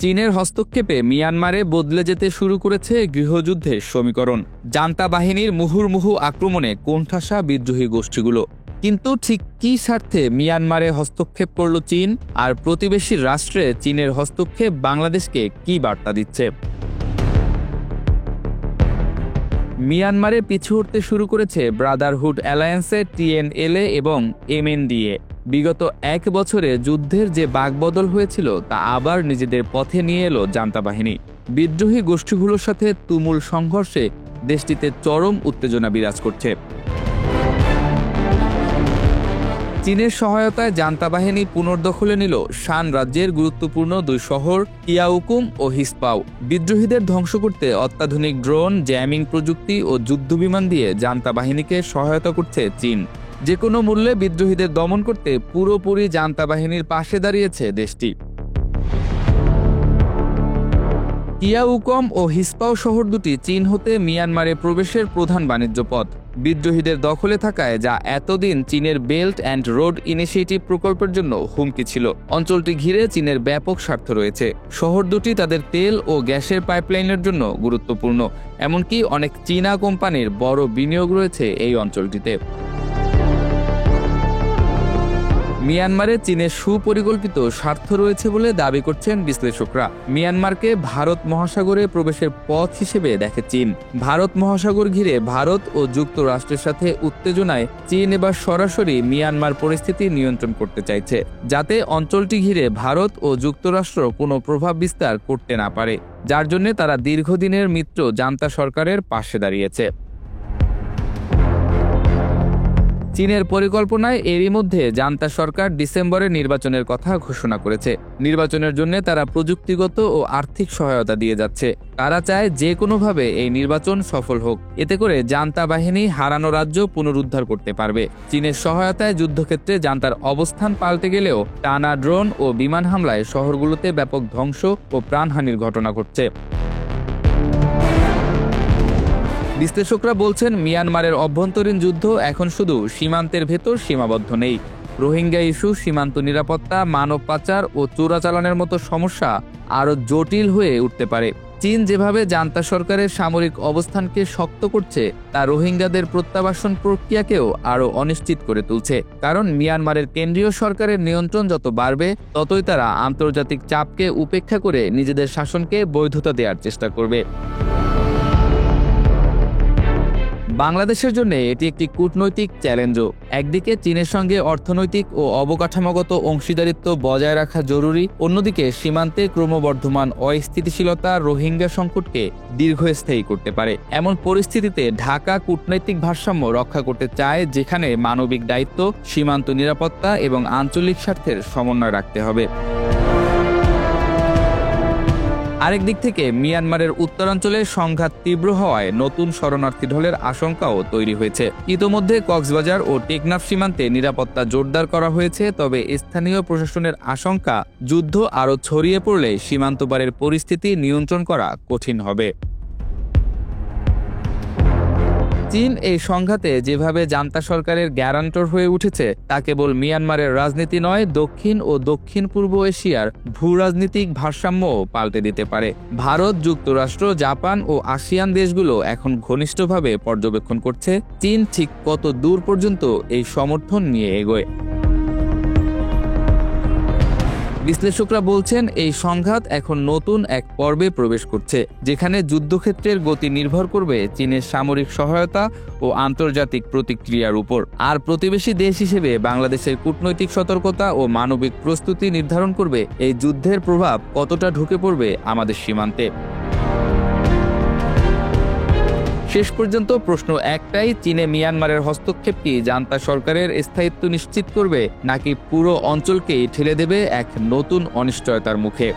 চীনের হস্তক্ষেপে মিয়ানমারে বদলে যেতে শুরু করেছে গৃহযুদ্ধের সমীকরণ। জান্তা বাহিনীর মুহুর্মুহু আক্রমণে কোণঠাসা বিদ্রোহী গোষ্ঠীগুলো। কিন্তু ঠিক কী স্বার্থে মিয়ানমারে হস্তক্ষেপ করল চীন, আর প্রতিবেশী রাষ্ট্রে চীনের হস্তক্ষেপ বাংলাদেশকে কী বার্তা দিচ্ছে? মিয়ানমারে পিছু হটতে শুরু করেছে ব্রাদারহুড অ্যালায়েন্সে TNLA এবং MNDA। বিগত 1 বছরে যুদ্ধের যে বাকবদল হয়েছিল তা আবার নিজেদের পথে নিয়ে এলো জান্তা বাহিনী। বিদ্রোহী গোষ্ঠীগুলোর সাথে তুমুল সংঘর্ষে দেশটিতে চরম উত্তেজনা বিরাজ করছে। চীনের সহায়তায় জান্তা বাহিনী পুনর্দখলে নিল শান রাজ্যের গুরুত্বপূর্ণ 2 শহর ইয়াউকুম ও হিসপাও। বিদ্রোহীদের ধ্বংস করতে অত্যাধুনিক ড্রোন, জ্যামিং প্রযুক্তি ও যুদ্ধবিমান দিয়ে জান্তা বাহিনীকে সহায়তা করছে চীন। যে কোনো মূল্যে বিদ্রোহীদের দমন করতে পুরোপুরি জান্তা বাহিনীর পাশে দাঁড়িয়েছে দেশটি। ইয়াউকম ও হিসপাও শহর দুটি চীন হতে মিয়ানমারে প্রবেশের প্রধান বাণিজ্য পথ। বিদ্রোহীদের দখলে থাকায় যা এতদিন চীনের বেল্ট অ্যান্ড রোড ইনিশিয়েটিভ প্রকল্পের জন্য হুমকি ছিল, অঞ্চলটি ঘিরে চীনের ব্যাপক স্বার্থ রয়েছে। শহর দুটি তাদের তেল ও গ্যাসের পাইপলাইনের জন্য গুরুত্বপূর্ণ, এমনকি অনেক চীনা কোম্পানির বড় বিনিয়োগ রয়েছে এই অঞ্চলটিতে। মিয়ানমারে চীনের সুপরিকল্পিত স্বার্থ রয়েছে বলে দাবি করছেন বিশ্লেষকরা। মিয়ানমারকে ভারত মহাসাগরে প্রবেশের পথ হিসেবে দেখে চীন। ভারত মহাসাগর ঘিরে ভারত ও যুক্তরাষ্ট্রের সাথে উত্তেজনায় চীন এবার সরাসরি মিয়ানমার পরিস্থিতি নিয়ন্ত্রণ করতে চাইছে, যাতে অঞ্চলটি ঘিরে ভারত ও যুক্তরাষ্ট্র কোনো প্রভাব বিস্তার করতে না পারে, যার জন্য তারা দীর্ঘদিনের মিত্র জান্তা সরকারের পাশে দাঁড়িয়েছে। চীনের পরিকল্পনায় এরই মধ্যে জান্তা সরকার ডিসেম্বরে নির্বাচনের কথা ঘোষণা করেছে। নির্বাচনের জন্য তারা প্রযুক্তিগত ও আর্থিক সহায়তা দিয়ে যাচ্ছে। তারা চায় যে কোনোভাবে এই নির্বাচন সফল হোক, এতে করে জান্তা বাহিনী হারানো রাজ্য পুনরুদ্ধার করতে পারবে। চীনের সহায়তায় যুদ্ধক্ষেত্রে জান্তার অবস্থান পাল্টে গেলেও টানা ড্রোন ও বিমান হামলায় শহরগুলোতে ব্যাপক ধ্বংস ও প্রাণহানির ঘটনা ঘটছে। বিশ্লেষকরা বলছেন, মিয়ানমারের অভ্যন্তরীণ যুদ্ধ এখন শুধু সীমান্তের ভেতর সীমাবদ্ধ নেই। রোহিঙ্গা ইস্যু, সীমান্ত নিরাপত্তা, মানব পাচার ও চোরাচালানের মতো সমস্যা আরও জটিল হয়ে উঠতে পারে। চীন যেভাবে জান্তা সরকারের সামরিক অবস্থানকে শক্ত করছে, তা রোহিঙ্গাদের প্রত্যাবাসন প্রক্রিয়াকেও আরও অনিশ্চিত করে তুলছে। কারণ মিয়ানমারের কেন্দ্রীয় সরকারের নিয়ন্ত্রণ যত বাড়বে, ততই তারা আন্তর্জাতিক চাপকে উপেক্ষা করে নিজেদের শাসনকে বৈধতা দেওয়ার চেষ্টা করবে। বাংলাদেশের জন্য এটি একটি কূটনৈতিক চ্যালেঞ্জও। একদিকে চীনের সঙ্গে অর্থনৈতিক ও অবকাঠামোগত অংশীদারিত্ব বজায় রাখা জরুরি, অন্যদিকে সীমান্তে ক্রমবর্ধমান অস্থিতিশীলতা রোহিঙ্গা সংকটকে দীর্ঘস্থায়ী করতে পারে। এমন পরিস্থিতিতে ঢাকা কূটনৈতিক ভারসাম্য রক্ষা করতে চায়, যেখানে মানবিক দায়িত্ব, সীমান্ত নিরাপত্তা এবং আঞ্চলিক স্বার্থের সমন্বয় রাখতে হবে। আরেক দিক থেকে মিয়ানমারের উত্তরাঞ্চলে সংঘাত তীব্র হওয়ায় নতুন শরণার্থী ঢলের আশঙ্কাও তৈরি হয়েছে। ইতোমধ্যে কক্সবাজার ও টেকনাফ সীমান্তে নিরাপত্তা জোরদার করা হয়েছে, তবে স্থানীয় প্রশাসনের আশঙ্কা যুদ্ধ আরও ছড়িয়ে পড়লে সীমান্ত পারের পরিস্থিতি নিয়ন্ত্রণ করা কঠিন হবে। চীন এই সংঘাতে যেভাবে জান্তা সরকারের গ্যারান্টর হয়ে উঠেছে, তা কেবল মিয়ানমারের রাজনীতি নয়, দক্ষিণ ও দক্ষিণ পূর্ব এশিয়ার ভূরাজনৈতিক ভারসাম্যও পাল্টে দিতে পারে। ভারত, যুক্তরাষ্ট্র, জাপান ও আসিয়ান দেশগুলো এখন ঘনিষ্ঠভাবে পর্যবেক্ষণ করছে চীন ঠিক কত দূর পর্যন্ত এই সমর্থন নিয়ে এগোয়। বিশ্লেষকরা বলছেন, এই সংঘাত এখন নতুন এক পর্বে প্রবেশ করছে, যেখানে যুদ্ধক্ষেত্রের গতি নির্ভর করবে চীনের সামরিক সহায়তা ও আন্তর্জাতিক প্রতিক্রিয়ার উপর। আর প্রতিবেশী দেশ হিসেবে বাংলাদেশের কূটনৈতিক সতর্কতা ও মানবিক প্রস্তুতি নির্ধারণ করবে এই যুদ্ধের প্রভাব কতটা ঢুকে পড়বে আমাদের সীমান্তে। শেষ পর্যন্ত প্রশ্ন একটাই, চীনে মিয়ানমারের হস্তক্ষেপ কি জান্তা সরকারের স্থায়িত্ব নিশ্চিত করবে, নাকি পুরো অঞ্চলকেই ঠেলে দেবে এক নতুন অনিশ্চয়তার মুখে?